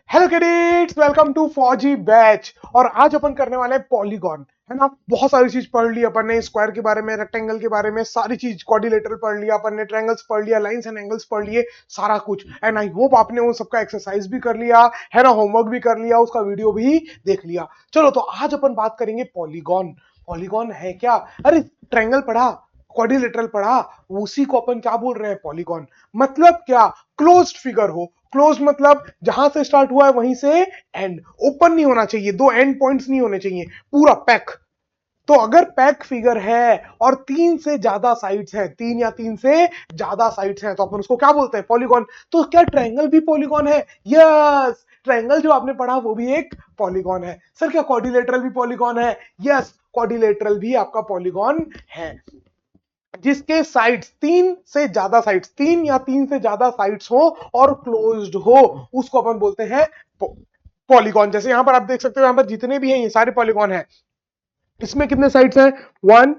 Hello kids, welcome to फौजी batch. और आज अपन करने वाले हैं पॉलीगॉन, है ना। बहुत सारी चीज पढ़ ली अपन ने, स्क्वायर के बारे में, रेक्टेंगल के बारे में, सारी चीज, क्वाड्रिलेटरल पढ़ लिया अपन ने, ट्रायंगल्स पढ़ लिया, लाइंस एंड एंगल्स पढ़ लिए, सारा कुछ। एंड आई होप आपने वो सबका एक्सरसाइज भी कर लिया है ना, होमवर्क भी कर लिया, उसका वीडियो भी देख लिया। चलो तो आज अपन बात करेंगे पॉलीगॉन। पॉलीगॉन है क्या? अरे ट्रायंगल पढ़ा, क्वाड्रिलेटरल पढ़ा, उसी को अपन क्या बोल रहे हैं, पॉलीगॉन। मतलब क्या? क्लोज्ड फिगर हो। क्लोज मतलब जहां से स्टार्ट हुआ है वहीं से एंड। ओपन नहीं होना चाहिए, दो एंड पॉइंट्स नहीं होने चाहिए, पूरा पैक। तो अगर पैक फिगर है और तीन से ज्यादा साइड्स हैं, तीन या तीन से ज्यादा साइड्स हैं, तो अपन उसको क्या बोलते हैं, पॉलीगॉन। तो क्या ट्रायंगल भी पॉलीगॉन है? यस, ट्रायंगल जो आपने पढ़ा वो भी एक पॉलीगॉन है। सर क्या क्वाड्रिलेटरल भी पॉलीगॉन है? यस, क्वाड्रिलेटरल भी आपका पॉलीगॉन है। जिसके साइड्स, तीन से ज्यादा साइड्स, तीन या तीन से ज्यादा साइड्स हो और क्लोज्ड हो, उसको अपन बोलते हैं पॉलीगॉन। जैसे यहां पर आप देख सकते हो, यहां पर जितने भी हैं ये सारे पॉलीगॉन हैं। इसमें कितने साइड्स हैं? वन,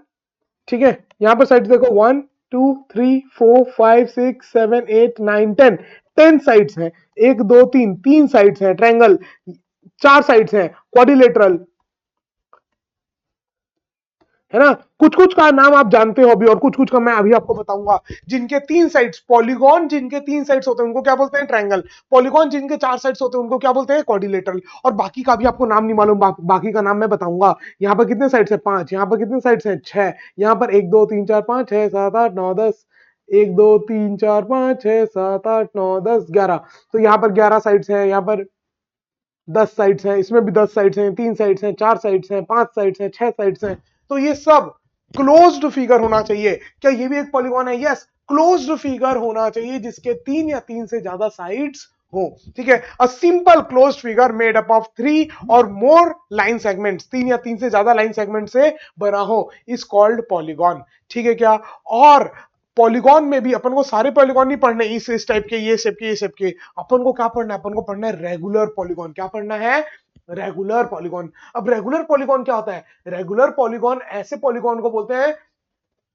ठीक है। यहां पर साइड्स देखो, 1 2 3 4 5 6 7 8 9 10। 10 साइड्स हैं। एक दो तीन, तीन साइड्स हैं ट्रायंगल। चार साइड्स हैं क्वाड्रिलेटरल, है ना। कुछ कुछ का नाम आप जानते हो अभी, और कुछ कुछ का मैं अभी आपको बताऊंगा। जिनके तीन साइड्स, पॉलीगॉन जिनके तीन साइड्स होते हैं उनको क्या बोलते हैं, ट्रायंगल। पॉलीगॉन जिनके चार साइड्स होते हैं उनको क्या बोलते हैं, क्वाड्रिलेटरल। और बाकी का भी आपको नाम नहीं मालूम, बाकी का नाम मैं बताऊंगा। यहाँ पर कितने साइड्स है? पांच। यहाँ पर कितने साइड्स है? छह। यहाँ पर 1 2 3 4 5 6 7 8 9 10। 1 2 3 4 5 6 7 8 9 10 11। तो यहाँ पर 11 साइड्स है, यहाँ पर 10 साइड्स हैं, इसमें भी 10 साइड्स हैं, तीन साइड्स हैं, चार साइड्स हैं, पांच साइड्स हैं, छह साइड्स हैं। तो ये सब क्लोज्ड फिगर होना चाहिए। क्या ये भी एक पॉलीगॉन है? यस, क्लोज्ड फिगर होना चाहिए जिसके तीन या तीन से ज्यादा साइड्स हो। ठीक है, a simple closed figure made up of 3 और मोर लाइन सेगमेंट्स, तीन या तीन से ज्यादा लाइन सेगमेंट से बना हो, इज कॉल्ड पॉलीगॉन। ठीक है क्या? और पॉलीगॉन में भी अपन को सारे पॉलीगॉन नहीं पढ़ने, इस टाइप के, ये शेप के, ये शेप के। अपन को क्या पढ़ना है? अपन को पढ़ना है रेगुलर पॉलीगॉन। क्या पढ़ना है? Regular polygon. अब रेगुलर पॉलीगॉन क्या होता है? रेगुलर पॉलीगॉन ऐसे पॉलीगॉन को बोलते हैं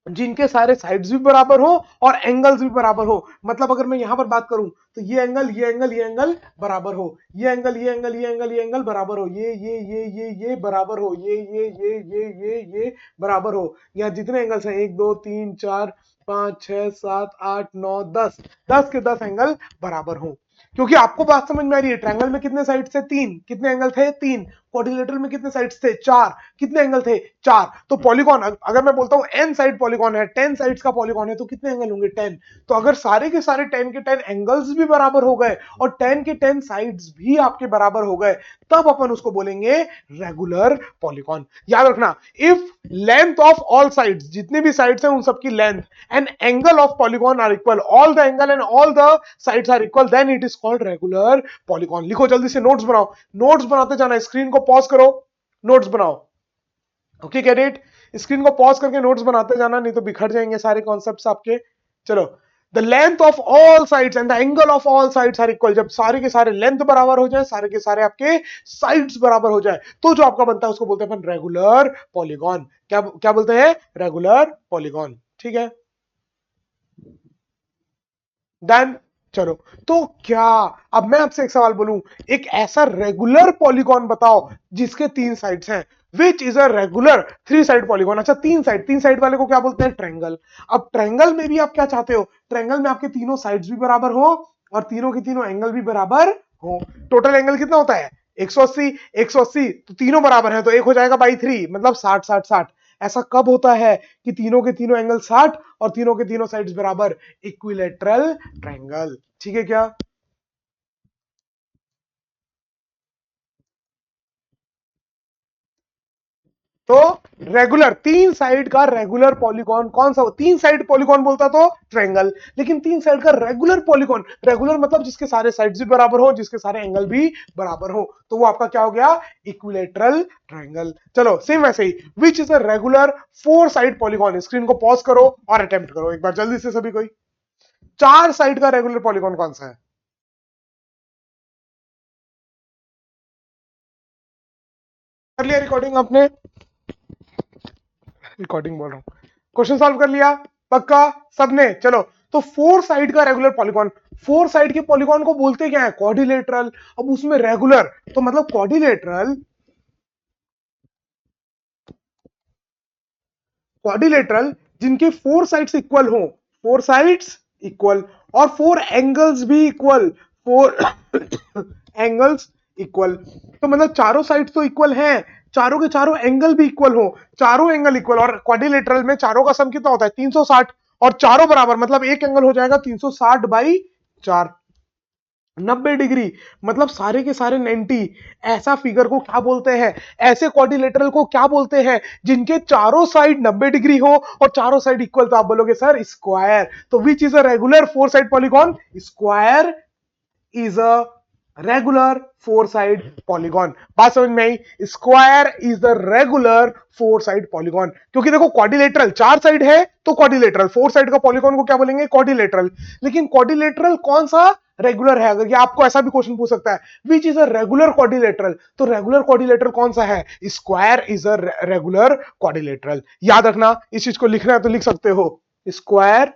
जिनके सारे साइड्स भी बराबर हो और एंगल्स भी बराबर हो। मतलब अगर मैं यहां पर बात करूं तो ये एंगल, ये एंगल, ये एंगल बराबर हो, ये एंगल, ये एंगल, ये एंगल, ये एंगल बराबर हो, ये बराबर हो, ये बराबर हो। यहाँ जितने एंगल्स हैं, 1 2 3 4 5 6 7 8 9 10, 10 के 10 एंगल बराबर हो। क्योंकि आपको बात समझ में आ रही है, ट्रायंगल में कितने साइड थे? तीन। कितने एंगल थे? तीन। क्वाड्रिलेटरल में कितने साइड्स थे? चार। कितने एंगल थे? चार। तो पॉलीगॉन, अगर मैं बोलता हूं एन साइड पॉलीगॉन है, 10 साइड्स का पॉलीगॉन है, तो कितने एंगल होंगे? 10। तो अगर सारे के सारे 10 के 10 एंगल्स भी बराबर हो गए और 10 के 10 साइड्स भी आपके बराबर हो गए, तब अपन उसको बोलेंगे रेगुलर पॉलीगॉन। याद रखना, if length of all sides, जितने भी साइड्स हैं उन सबकी length, and angle of polygon are equal, all the angle and all the sides are equal, then it is called regular polygon. लिखो जल्दी से, नोट्स बनाओ। नोट्स बनाते जाना, स्क्रीन को पॉज करो, नोट्स बनाओ। ओके कैडेट, स्क्रीन को पॉज करके नोट्स बनाते जाना, नहीं तो बिखर जाएंगे सारे कॉन्सेप्ट्स आपके। चलो, the length of all sides and the angle of all sides are equal. जब सारे के सारे लेंथ बराबर हो जाए, सारे के सारे आपके साइड्स बराबर हो जाए, तो जो आपका बनता है उसको बोलते हैं अपन रेगुलर पॉलीगॉन। क्या क्या बोलते हैं? Regular polygon. ठीक है, देन चलो, तो क्या, अब मैं आपसे एक सवाल बोलूं, एक ऐसा रेगुलर पॉलीगॉन बताओ जिसके तीन साइड्स हैं। विच is a regular three side polygon? अच्छा, तीन साइड, तीन साइड वाले को क्या बोलते हैं? ट्रायंगल। अब ट्रायंगल में भी आप क्या चाहते हो? ट्रायंगल में आपके तीनों साइड्स भी बराबर हो और तीनों के तीनों एंगल भी बराबर हो। टोटल एंगल कितना होता है? 180। 180 तो तीनों बराबर है, तो एक हो जाएगा बाई थ्री, मतलब 60 60 60। ऐसा कब होता है कि तीनों के तीनों एंगल 60 और तीनों के तीनों साइड्स बराबर? Equilateral triangle. ठीक है क्या? तो रेगुलर, तीन साइड का रेगुलर पॉलीगॉन कौन सा? तीन साइड पॉलीगॉन बोलता तो ट्रायंगल, लेकिन तीन साइड का रेगुलर पॉलीगॉन, रेगुलर मतलब जिसके सारे साइड्स भी बराबर हो, जिसके सारे एंगल भी बराबर हो, तो वो आपका क्या हो गया? Equilateral triangle. चलो सेम वैसे ही, which is a regular four side polygon? Screen को पॉज करो और अटेम्प्ट करो एक बार जल्दी से सभी कोई। चार साइड का रेगुलर पॉलीगॉन कौन सा है? कर लिया रिकॉर्डिंग आपने? रिकॉर्डिंग बोल रहा हूं, क्वेश्चन सॉल्व कर लिया? पक्का सबने? चलो, तो फोर साइड का रेगुलर पॉलीगॉन, फोर साइड के पॉलीगॉन को बोलते क्या है? क्वाड्रिलेटरल। अब उसमें रेगुलर, तो मतलब क्वाड्रिलेटरल, क्वाड्रिलेटरल जिनके फोर साइड्स इक्वल हो, फोर साइड्स इक्वल, और फोर एंगल्स भी इक्वल, फोर एंगल्स इक्वल, तो मतलब चारों साइड्स तो इक्वल हैं, चारों के चारों एंगल भी इक्वल हो, चारों एंगल इक्वल, और क्वाड्रिलेटरल में चारों का सम कितना होता है? 360, और चारों बराबर, मतलब एक एंगल हो जाएगा 360 बाई 4, 90 डिग्री, मतलब सारे के सारे 90। ऐसा फिगर को क्या बोलते हैं? ऐसे क्वाड्रिलेटरल को क्या बोलते हैं? जिनके चारों साइड 90 डिग्री हो और चारों साइड इक्वल, तो आप बोलोगे सर स्क्वायर। तो which is a regular four side polygon? Square is a regular four side polygon. बात समझ में आई? Square is the regular four side polygon, क्योंकि देखो क्वाड्रिलेटरल चार साइड है तो क्वाड्रिलेटरल, फोर साइड का पॉलीगॉन को क्या बोलेंगे? क्वाड्रिलेटरल। लेकिन क्वाड्रिलेटरल कौन सा रेगुलर है? अगर ये आपको ऐसा भी क्वेश्चन पूछ सकता है, विच इज अ रेगुलर क्वाड्रिलेटरल, तो रेगुलर क्वाड्रिलेटरल कौन सा है? Square is a regular quadrilateral. याद रखना, इस चीज को लिखना है तो लिख सकते हो, square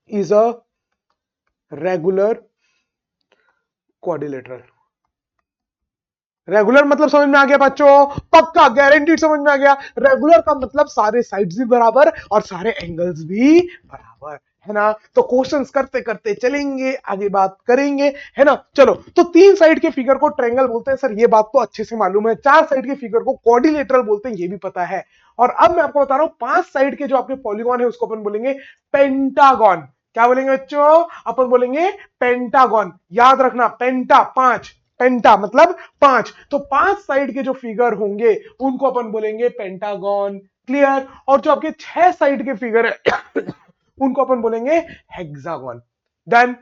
is a regular quadrilateral. Regular मतलब समझ में आ गया बच्चों? पक्का गारंटीड समझ में आ गया। रेगुलर का मतलब सारे साइड्स भी बराबर और सारे एंगल्स भी बराबर, है ना? तो क्वेश्चंस करते करते चलेंगे, आगे बात करेंगे, है ना? चलो, तो तीन साइड के फिगर को ट्रायंगल बोलते हैं सर, ये बात तो अच्छे से मालूम है। चार साइड के फिगर को क्वाड्रिलेटरल बोलते हैं, ये भी पता है। और अब मैं आपको बता रहा हूं, पांच साइड के जो आपके पॉलीगॉन है उसको अपन बोलेंगे पेंटागन। क्या बोलेंगे बच्चों? अपन बोलेंगे पेंटागन। याद रखना, पेंटा पांच, पेंटा मतलब पांच, तो पांच साइड के जो फिगर होंगे उनको अपन बोलेंगे पेंटागन। क्लियर? और जो आपके छह साइड के फिगर है उनको अपन बोलेंगे हेक्सागन। डन?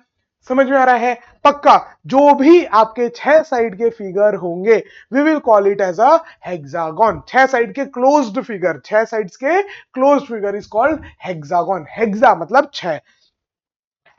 समझ में आ रहा है? पक्का। जो भी आपके छह साइड के फिगर होंगे, we will call it as a hexagon. छह साइड के क्लोज्ड फिगर, छह साइड्स के closed figure is called hexagon. Hexa मतलब छह,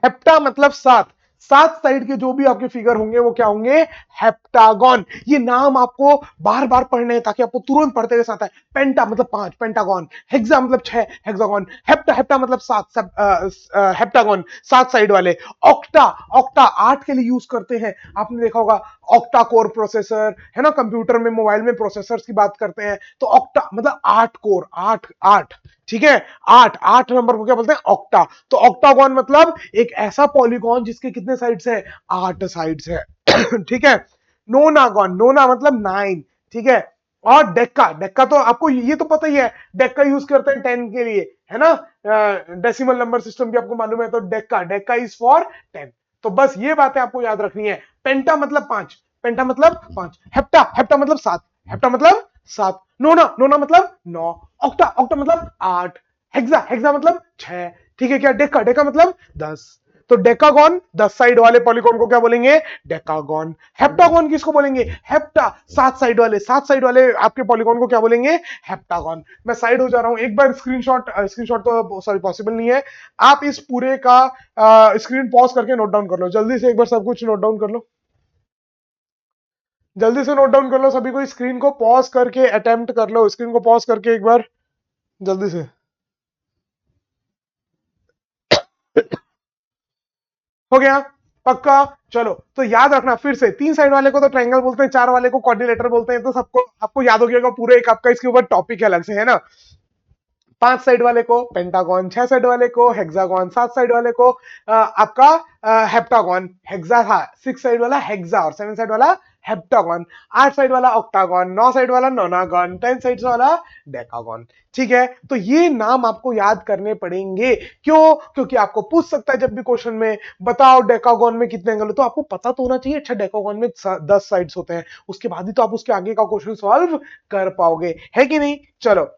हेप्टा मतलब सात, सात साइड के जो भी आपके फिगर होंगे वो क्या होंगे? हेप्टागन। ये नाम आपको बार बार पढ़ने हैं ताकि आपको तुरंत पढ़ते हुए साथ है। पेंटा मतलब पांच, पेंटागन। हेक्सा मतलब छह, हेक्सागन। हेप्टा, हेप्टा मतलब सात, सब हेप्टागन, सात साइड वाले। ऑक्टा, ऑक्टा आठ के लिए यूज करते हैं, आपने देखा होगा। ऑक्टा कोर प्रोसेसर है ना, कंप्यूटर में मोबाइल में प्रोसेसर्स की बात करते हैं, तो ऑक्टा मतलब आठ कोर, आठ आठ, ठीक है? आठ, आठ नंबर को क्या बोलते हैं? ऑक्टा। तो ऑक्टागन मतलब एक ऐसा पॉलीगॉन जिसके कितने साइड्स है? आठ साइड्स है। ठीक है? नोनागन, नोना मतलब नाइन, ठीक है? और डेक्का, डेक्का तो आपको ये तो पता ही है, डेक्का यूज करते हैं टेन के लिए, है ना? डेसिमल नंबर सिस्टम भी आपको मालूम है, तो Deccan, Deccan is for ten. तो बस ये बातें आपको याद रखनी है। पेंटा मतलब पांच, पेंटा मतलब पांच। हेप्टा, हेप्टा मतलब सात, हेप्टा मतलब सात। नोना, नोना मतलब नौ। ऑक्टा, ऑक्टा मतलब आठ। हेक्सा, हेक्सा मतलब छह। ठीक है क्या? डेका, डेका मतलब 10। तो डेकागन, 10 साइड वाले पॉलीगॉन को क्या बोलेंगे? डेकागन। हेप्टागन किसको बोलेंगे? हेप्टा, सात साइड वाले, सात साइड वाले आपके पॉलीगॉन को क्या बोलेंगे? हेप्टागन। मैं साइड हो जा रहा हूं, एक बार स्क्रीनशॉट, स्क्रीनशॉट तो सॉरी पॉसिबल नहीं है। आप इस पूरे का स्क्रीन पॉज करके नोट डाउन कर लो, जल्दी से एक बार सब कुछ नोट डाउन कर लो, जल्दी से नोट डाउन कर लो सभी को। स्क्रीन को पॉज करके अटेम्प्ट कर लो, स्क्रीन को पॉज करके एक बार जल्दी से। हो गया? पक्का? चलो, तो याद रखना फिर से, तीन साइड वाले को तो ट्रायंगल बोलते हैं, चार वाले को क्वाड्रिलेटरल बोलते हैं, तो सबको आपको याद हो गया पूरा, एक आपका इसके ऊपर टॉपिक है अलग से, है ना? पांच साइड वाले को पेंटागन, छह साइड वाले को हेक्सागन, सात साइड वाले को आपका हेप्टागन, हेक्सा, हाँ, सिक्स साइड वाला हेक्सा, और सेवन साइड वाला हेप्टागन, आठ साइड वाला ऑक्टागन, नौ साइड वाला नोनागन, टेन साइड वाला डेकागन। ठीक है? तो ये नाम आपको याद करने पड़ेंगे। क्यों? क्योंकि आपको पूछ सकता है जब भी क्वेश्चन में, बताओ डेकागन में कितने एंगल हो, तो आपको पता तो होना चाहिए। अच्छा, डेकागन में 10 साइड्स होते हैं, उसके बाद ही तो आप उसके आगे का क्वेश्चन सॉल्व कर पाओगे, है कि नहीं? चलो,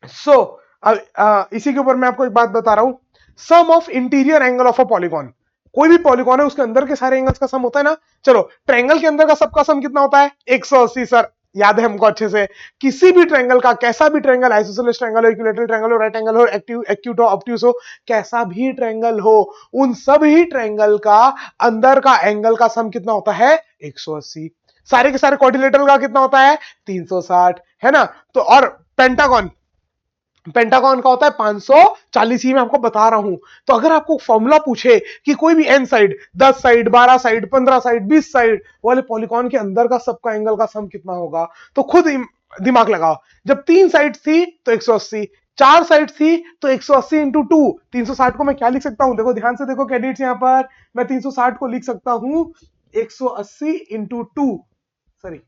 सो इसी के ऊपर मैं आपको एक बात बता रहा हूं। Sum of interior angle of a polygon, कोई भी पॉलीगॉन है उसके अंदर के सारे एंगल्स का सम होता है ना। चलो, ट्रायंगल के अंदर का सबका सम कितना होता है? 180 सर, याद है हमको अच्छे से। किसी भी ट्रायंगल का, कैसा भी ट्रायंगल, आइसोसेलेस ट्रायंगल हो, इक्विलैटरल ट्रायंगल हो, राइट एंगल हो, एक्यूट हो, ऑब्ट्यूस हो, कैसा भी ट्रायंगल हो, उन सभी ट्रायंगल का अंदर का एंगल का सम कितना होता है? 180। सारे के सारे क्वाड्रिलेटरल का कितना होता है? 360, है ना? तो और पेंटागन, पेंटागन का होता है 540, ही मैं आपको बता रहा हूं। तो अगर आपको फॉर्मूला पूछे कि कोई भी n side, 10 side, 12 side, 15 side, 20 side वाले पॉलीगॉन के अंदर का सबका एंगल का सम कितना होगा, तो खुद दिमाग लगाओ। जब 3 साइड थी तो 180, 4 साइड थी तो 180 इंटू 2, 360 को मैं क्या लिख सकता हूं, देखो ध्यान से देखो कैडेट्स, यहां पर मैं 360 को लिख सकता हूं 180 इंटू 2, सॉरी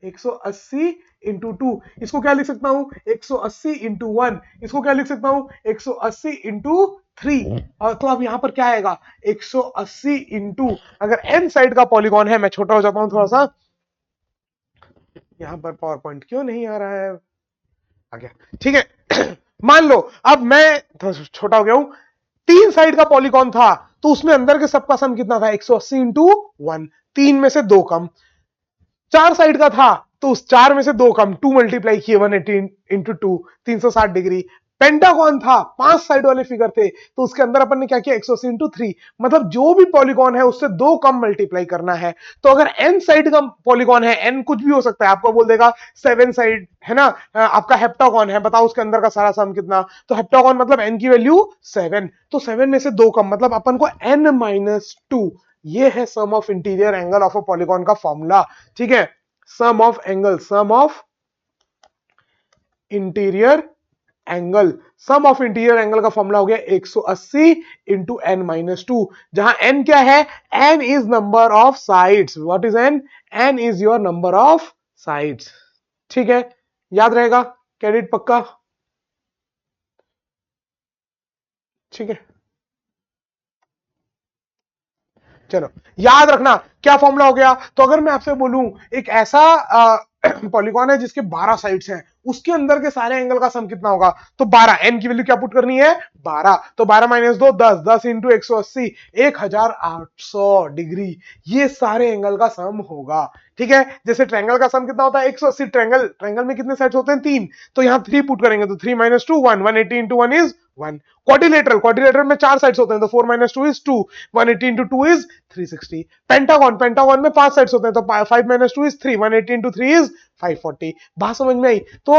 180 इंटू 2, इसको क्या लिख सकता हूं 180 इंटू 1, इसको क्या लिख सकता हूं 180 इंटू 3। और तो अब यहां पर क्या आएगा 180 इंटू, अगर एन साइड का पॉलीगॉन है, मैं छोटा हो जाता हूं थोड़ा सा, यहां पर पावर पॉइंट क्यों नहीं आ रहा है, आ गया, ठीक है। मान लो अब मैं थोड़ा छोटा हो गया हूं, 3 साइड का पॉलीगॉन था तो उसमें अंदर के सबका सम कितना था 180 इंटू 1, 3 में से 2 कम। 4 साइड का था तो उस 4 में से 2 कम, 2 मल्टीप्लाई किए 180 इंटू 2, 360 डिग्री। पेंटागन था, 5 साइड वाले फिगर थे तो उसके अंदर अपन ने क्या किया 180 इंटू 3, मतलब जो भी पॉलीगॉन है उससे 2 कम मल्टीप्लाई करना है। तो अगर एन साइड का पॉलीगॉन है, एन कुछ भी हो सकता है, आपको बोल देगा 7 साइड है ना, आपका हेप्टागन है, बताओ उसके अंदर का सारा सम कितना, तो हेप्टागन मतलब एन की वैल्यू 7, तो 7 में से 2 कम, मतलब अपन को n माइनस 2, ये है sum of interior angle of a polygon का फॉर्मूला, ठीक है। Sum of angle, sum of interior angle, sum of interior angle का फॉर्मूला हो गया 180 इंटू एन माइनस 2, जहां एन क्या है, n is number of sides, what is n, n is your number of sides, ठीक है, याद रहेगा कैडेट पक्का, ठीक है। चलो याद रखना क्या फॉर्मूला हो गया, तो अगर मैं आपसे बोलूं एक ऐसा पॉलीगॉन है जिसके 12 साइड्स हैं, उसके अंदर के सारे एंगल का सम कितना होगा, तो 12, एन की वैल्यू क्या पुट करनी है 12, तो 12 माइनस 2 10, 10 इंटू 180 1800 डिग्री, ये सारे एंगल का सम होगा, ठीक है। जैसे ट्रायंगल का सम कितना होता है 180, ट्रायंगल, ट्रायंगल में कितने साइड्स होते हैं 3, तो यहां 3 पुट करेंगे तो 3 minus 2 1, 180 into 1 is 1। Quadrilateral, quadrilateral में 4 साइड्स होते हैं तो 4 minus 2 is 2, 180 into 2 is 360। Pentagon, pentagon में 5 साइड्स होते हैं तो 5 माइनस 2 इज 3, 180 इंटू 3 इज 540। बात समझ में आई, तो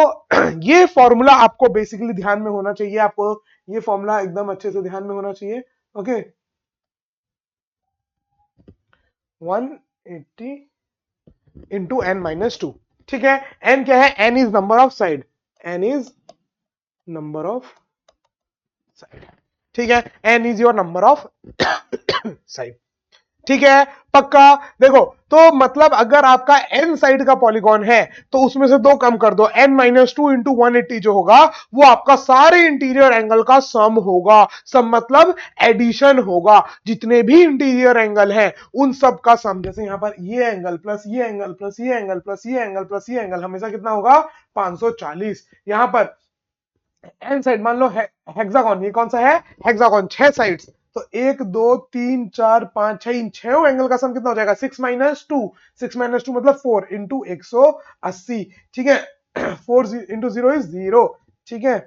ये फॉर्मूला आपको बेसिकली ध्यान में होना चाहिए, आपको ये फॉर्मूला एकदम अच्छे से ध्यान में होना चाहिए, ओके। 180 इंटू एन माइनस 2, ठीक है। एन क्या है, n is number of side, n is number of side, ठीक है, n is your number of side, ठीक है पक्का। देखो तो मतलब अगर आपका एन साइड का पॉलीगॉन है तो उसमें से 2 कम कर दो, एन माइनस 2 इंटू 180 जो होगा वो आपका सारे इंटीरियर एंगल का सम होगा, सम मतलब एडिशन होगा, जितने भी इंटीरियर एंगल हैं उन सब का सम, जैसे यहां पर ये एंगल प्लस ये एंगल प्लस ये एंगल प्लस ये एंगल प्लस ये एंगल हमेशा कितना होगा 540। यहां पर एन साइड मान लो हेक्सागोन, ये कौन सा है हेक्सागोन, 6 साइड्स, तो 1 2 3 4 5 6, इन 6 एंगल का सम कितना हो जाएगा 6 माइनस 2, 6 माइनस 2 मतलब 4 इंटू 180, ठीक है। 4 इंटू 0 इज 0, ठीक है।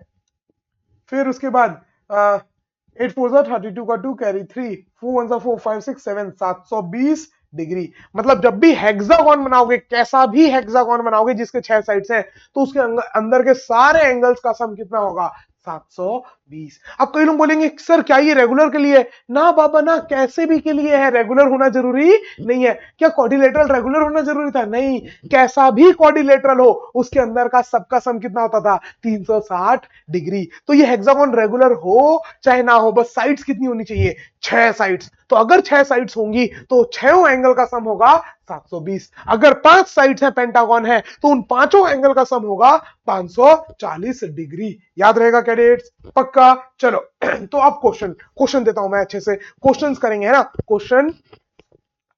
फिर उसके बाद 8 4 32 का 2 कैरी 3, 4 1 4 5 6 7 720 डिग्री, मतलब जब भी हेक्सागोन बनाओगे, कैसा भी हेक्सागोन बनाओगे जिसके 6 साइड्स हैं, तो उसके अंदर के सारे एंगल्स का सम कितना होगा 720। अब कई लोग बोलेंगे सर क्या ये रेगुलर के लिए, ना बाबा ना, कैसे भी के लिए है, रेगुलर होना जरूरी नहीं है। क्या क्वाड्रिलेटरल रेगुलर होना जरूरी था, नहीं, कैसा भी क्वाड्रिलेटरल हो उसके अंदर का सबका सम कितना होता था 360 डिग्री। तो ये हेक्सागोन रेगुलर हो चाहे ना हो, बस साइड्स कितनी होनी चाहिए 6 साइड्स, तो अगर 6 साइड्स होंगी तो 6 एंगल का सम होगा 720। अगर 5 साइड्स है पेंटागन है तो उन 5 एंगल का सम होगा 540 डिग्री, याद रहेगा कैडेट्स पक्का। चलो तो अब क्वेश्चन, क्वेश्चन देता हूं मैं अच्छे से, क्वेश्चंस करेंगे है ना, क्वेश्चन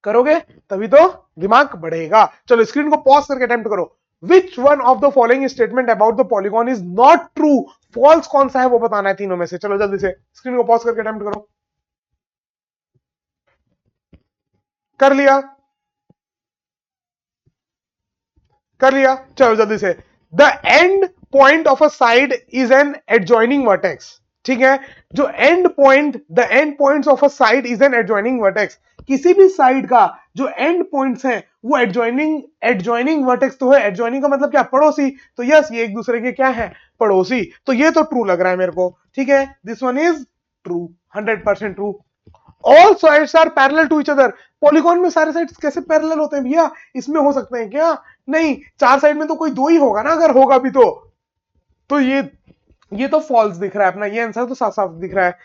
करोगे तभी तो दिमाग बढ़ेगा। चलो स्क्रीन को पॉज करके अटेम्प्ट करो। Which one of the following statement about the polygon is not true, false कौन सा है वो बताना है तीनों में से। चलो जल्दी से स्क्रीन को पॉज करके अटेम्प्ट करो, कर लिया, कर लिया, चलो जल्दी से। The end point of a side is an adjoining vertex, ठीक है, जो and point, the end points of a side is an adjoining vertex, किसी भी साइड का जो एंड पॉइंट्स हैं वो एडजॉइनिंग, एडजॉइनिंग वर्टेक्स तो है, एडजॉइनिंग का मतलब क्या पड़ोसी, तो यस ये एक दूसरे के क्या है पड़ोसी, तो ये तो ट्रू लग रहा है मेरे को, ठीक है, this one is true, 100% true. All sides are parallel to each other, polygon में सारे साइड्स कैसे पैरेलल होते हैं भैया, इसमें हो सकते हैं क्या, नहीं, चार साइड में तो कोई दो ही होगा ना, अगर होगा भी तो ये तो फॉल्स दिख रहा है अपना, ये आंसर तो साफ साफ दिख रहा है।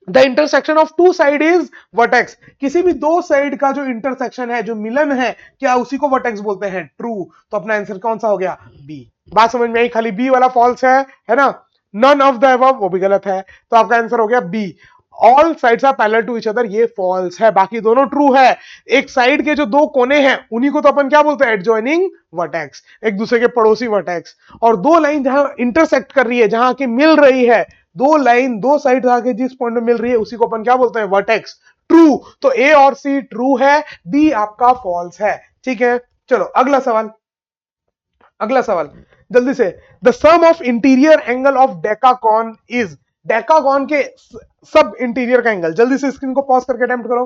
The intersection of two side is vertex, किसी भी दो साइड का जो इंटरसेक्शन है, जो मिलन है, क्या उसी को वर्टेक्स बोलते हैं, ट्रू, तो अपना आंसर कौन सा हो गया, बी। बात समझ में आई, खाली बी वाला फॉल्स है ना, नन ऑफ द अबव वो भी गलत है, तो आपका आंसर हो गया B. All sides are parallel to each other, ये फॉल्स है, बाकी दोनों ट्रू है। एक साइड के जो दो कोने हैं उन्हीं को तो अपन क्या बोलते हैं, एडजॉइनिंग वर्टेक्स, एक दूसरे के पड़ोसी वर्टेक्स। और दो लाइन जहां इंटरसेक्ट कर रही है, जहां की मिल रही है, दो लाइन दो साइड आके जिस पॉइंट में मिल रही है उसी को अपन क्या बोलते हैं, वर्टेक्स, ट्रू। तो ए और सी ट्रू है, बी आपका फॉल्स है, ठीक है। चलो अगला सवाल, अगला सवाल जल्दी से, the sum of interior angle of decagon is, decagon के सब इंटीरियर का एंगल, जल्दी से स्क्रीन को पॉज करके अटेम्प्ट करो।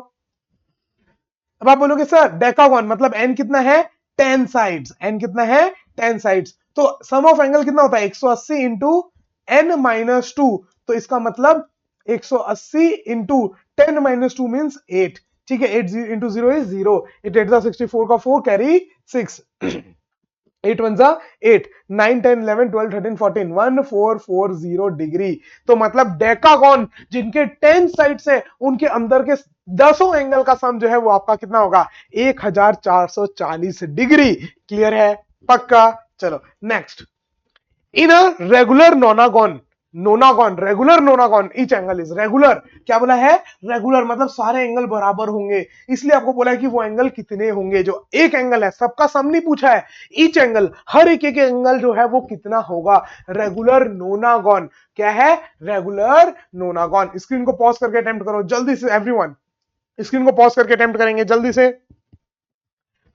अब आप बोलोगे सर डेकागॉन मतलब एन कितना है, 10 साइड्स, एन कितना है, 10 साइड्स, तो सम ऑफ एंगल कितना होता है, 180 इंटू एन माइनस 2, तो इसका मतलब 180 इंटू 10 माइनस 2 मीन्स 8, ठीक है, 8 इंटू 0 इज 0, 8 8 64 का 4 कैरी 6, 8 1 जा 8, 9 10 11 12 13 14, 1440 डिग्री। तो मतलब डेकागॉन जिनके 10 साइड्स है उनके अंदर के 10 एंगल का सम जो है वो आपका कितना होगा, 1440 डिग्री। क्लियर है, पक्का। चलो next, in a regular nonagon, nonagon regular nonagon each angle is regular, क्या बोला है, रेगुलर मतलब सारे एंगल बराबर होंगे, इसलिए आपको बोला है कि वो एंगल कितने होंगे, जो एक एंगल है, सबका सम नहीं पूछा है, ईच एंगल, हर एक एंगल जो है वो कितना होगा, रेगुलर नोनागॉन, क्या है, रेगुलर नोनागॉन। स्क्रीन को पॉज करके अटेम्प्ट करो जल्दी से, एवरीवन स्क्रीन को पॉज करके अटेम्प्ट करेंगे जल्दी से,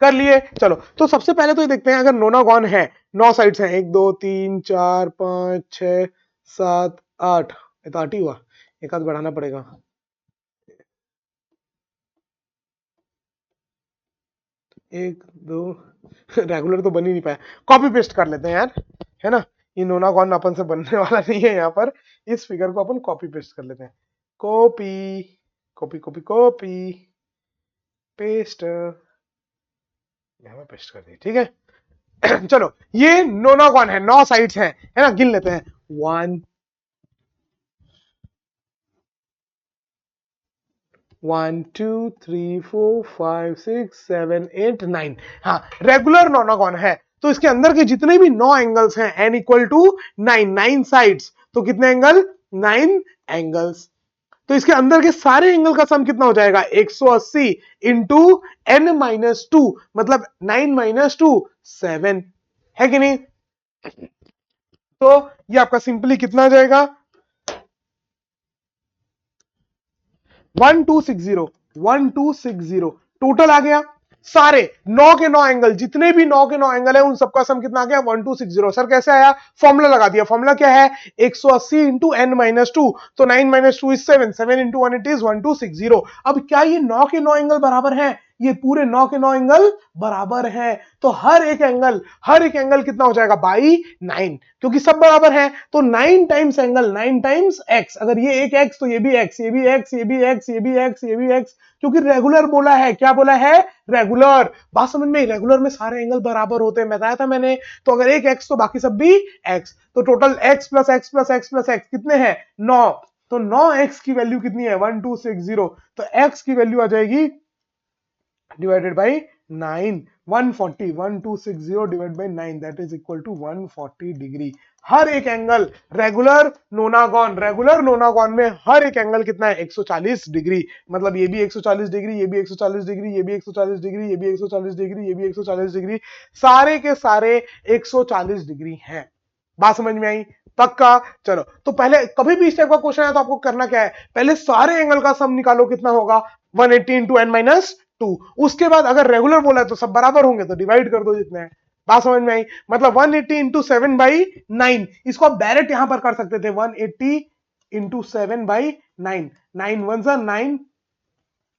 कर लिए। चलो तो सबसे पहले तो ये देखते हैं, अगर नोनागॉन है, 9 साइड्स हैं, 1 2 3 4 5 6 7 8, ये तो 8 ही हुआ, एक आध बढ़ाना पड़ेगा, एक दो, रेगुलर तो बन ही नहीं पाया, कॉपी पेस्ट कर लेते हैं यार, है ना, ये नोनागॉन अपन से बनने वाला नहीं है, यहाँ पर इस फिगर को अपन कॉपी पेस्ट कर लेते हैं, copy copy copy copy paste, यहाँ पे पेस्ट कर दी, ठीक है। चलो ये नोनागॉन है, 9 साइड्स हैं, है ना, गिन लेते हैं, 1 1 2 3 4 5 6 7 8 9, हाँ रेगुलर नोनागॉन है, तो इसके अंदर के जितने भी 9 एंगल्स हैं, n इक्वल टू 9, 9 साइड्स, तो कितने एंगल, 9 एंगल्स, तो इसके अंदर के सारे एंगल का सम कितना हो जाएगा, 180 इंटू एन माइनस 2, मतलब 9 माइनस 2 7, है कि नहीं, तो ये आपका सिंपली कितना आ जाएगा, 1260 टोटल आ गया, सारे 9 के 9 एंगल, जितने भी 9 के 9 एंगल है उन सबका सम कितना आ गया, 1260। सर कैसे आया, फॉर्मूला लगा दिया, फॉर्मूला क्या है, 180 इंटू एन माइनस 2, तो 9 minus 2 is 7, 7 into 1 it is 1260। अब क्या ये 9 के 9 एंगल बराबर है, ये पूरे 9 के 9 एंगल बराबर है, तो हर एक एंगल कितना हो जाएगा, बाई 9, क्योंकि सब बराबर है, तो 9 टाइम्स एंगल, 9 टाइम्स एक्स, अगर ये एक एक्स तो ये भी एक्स, ये भी एक्स, ये भी एक्स, ये भी एक्स, ये भी एक्स, क्योंकि रेगुलर बोला है, क्या बोला है, रेगुलर। बात समझ में, रेगुलर में सारे एंगल बराबर होते हैं, बताया था मैंने, तो अगर एक एक्स तो बाकी सब भी एक्स, तो total x plus x plus x plus x कितने हैं, 9, तो 9x की वैल्यू कितनी है, 1260, तो x की वैल्यू आ जाएगी divided by 9, 140, 1260 divide by 9, that is equal to 140 degree. हर एक एंगल, रेगुलर नोनागॉन में हर एक एंगल कितना है, 140 डिग्री, मतलब ये भी 140 डिग्री, ये भी 140 डिग्री, ये भी 140 डिग्री, ये भी 140 डिग्री, ये भी 140 डिग्री, सारे के सारे 140 डिग्री हैं। बात समझ में आई, पक्का। चलो तो पहले कभी भी इस टाइप का क्वेश्चन है तो आपको करना क्या है, पहले सारे एंगल का सम निकालो, कितना होगा, 180 इंटू एन माइनस 2, उसके बाद अगर रेगुलर बोला है तो सब बराबर होंगे तो डिवाइड कर दो जितने हैं। बात समझ में आई, मतलब 180 इंटू 7 बाई 9, इसको आप डायरेक्ट यहां पर कर सकते थे, 180 इंटू 7 बाई 9, 9 1 9,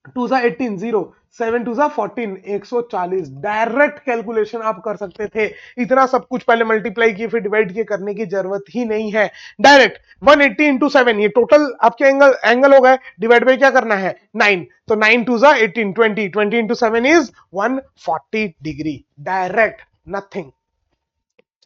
टू सा 18 0, 7 टू सा 14, 140। डायरेक्ट कैलकुलेशन आप कर सकते थे, इतना सब कुछ पहले मल्टीप्लाई किए फिर डिवाइड किए करने की जरूरत ही नहीं है। डायरेक्ट 180 इंटू 7, ये टोटल आपके एंगल हो गए, डिवाइड बाई क्या करना है 9, तो 9 टू सा 18, 20, 20 into 7 is 140 degree, direct, nothing.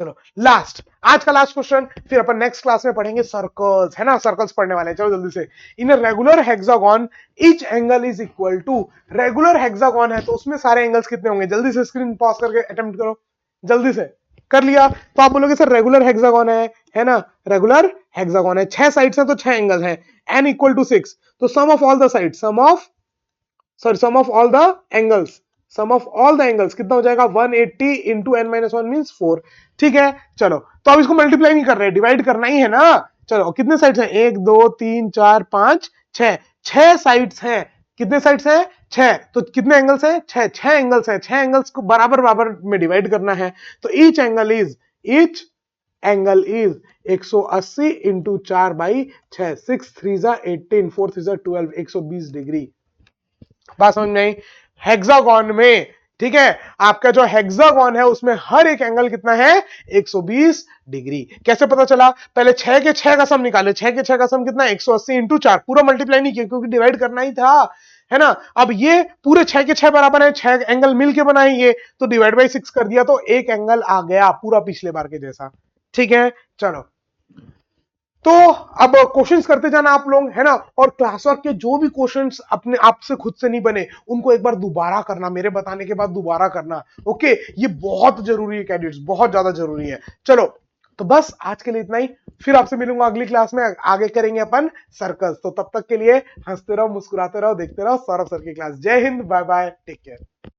चलो लास्ट, आज का लास्ट क्वेश्चन, फिर अपन नेक्स्ट क्लास में पढ़ेंगे सर्कल्स, है ना, सर्कल्स पढ़ने वाले हैं। चलो जल्दी से, in a regular hexagon each angle is equal to, regular hexagon है तो उसमें सारे एंगल्स कितने होंगे, जल्दी से स्क्रीन पॉज करके अटेम्प्ट करो, जल्दी से। कर लिया तो आप बोलोगे सर रेगुलर हेक्सागोन है ना, रेगुलर हेक्सागोन है, 6 साइड्स हैं तो 6 एंगल हैं, n इक्वल टू 6, तो sum of all the side, sum of all the angles, sum of all the angles कितना हो जाएगा 180 इंटू n माइनस 1 मीन 4। ठीक है, चलो तो अब इसको मल्टीप्लाई नहीं कर रहे, डिवाइड करना ही है ना। चलो कितने साइड्स हैं, 1 2 3 4 5 6, 6 साइड्स हैं, कितने साइड्स हैं 6, तो कितने एंगल्स हैं 6, 6 एंगल्स हैं, 6 एंगल्स को बराबर बराबर में डिवाइड करना है, तो each angle is 180 into 4 by 6, 6 3 जा 18, 4 3 जा 12, 120 डिग्री। बात समझ में आई, हेक्सागोन में, ठीक है, आपका जो हेक्सागोन है उसमें हर एक एंगल कितना है 120 डिग्री। कैसे पता चला, पहले 6 के 6 का सम निकाले, 6 के 6 का सम कितना 180 इंटू 4, पूरा मल्टीप्लाई नहीं किया क्योंकि डिवाइड करना ही था, है ना। अब ये पूरे 6 के 6 बराबर है, 6 एंगल मिलके बनाए ये, तो डिवाइड बाई 6 कर दिया तो एक एंगल आ गया पूरा पिछले बार के जैसा। ठीक है, चलो तो अब क्वेश्चंस करते जाना आप लोग, है ना, और क्लास वर्क के जो भी क्वेश्चंस अपने आप से खुद से नहीं बने उनको एक बार दोबारा करना, मेरे बताने के बाद दोबारा करना। ओके, ये बहुत जरूरी है कैडेट्स, बहुत ज्यादा जरूरी है। चलो तो बस आज के लिए इतना ही, फिर आपसे मिलूंगा अगली क्लास में, आगे करेंगे अपन सर्कल्स। तो तब तक के लिए हंसते रहो, मुस्कुराते रहो, देखते रहो सौरभ सर की क्लास। जय Hind, bye bye, take care.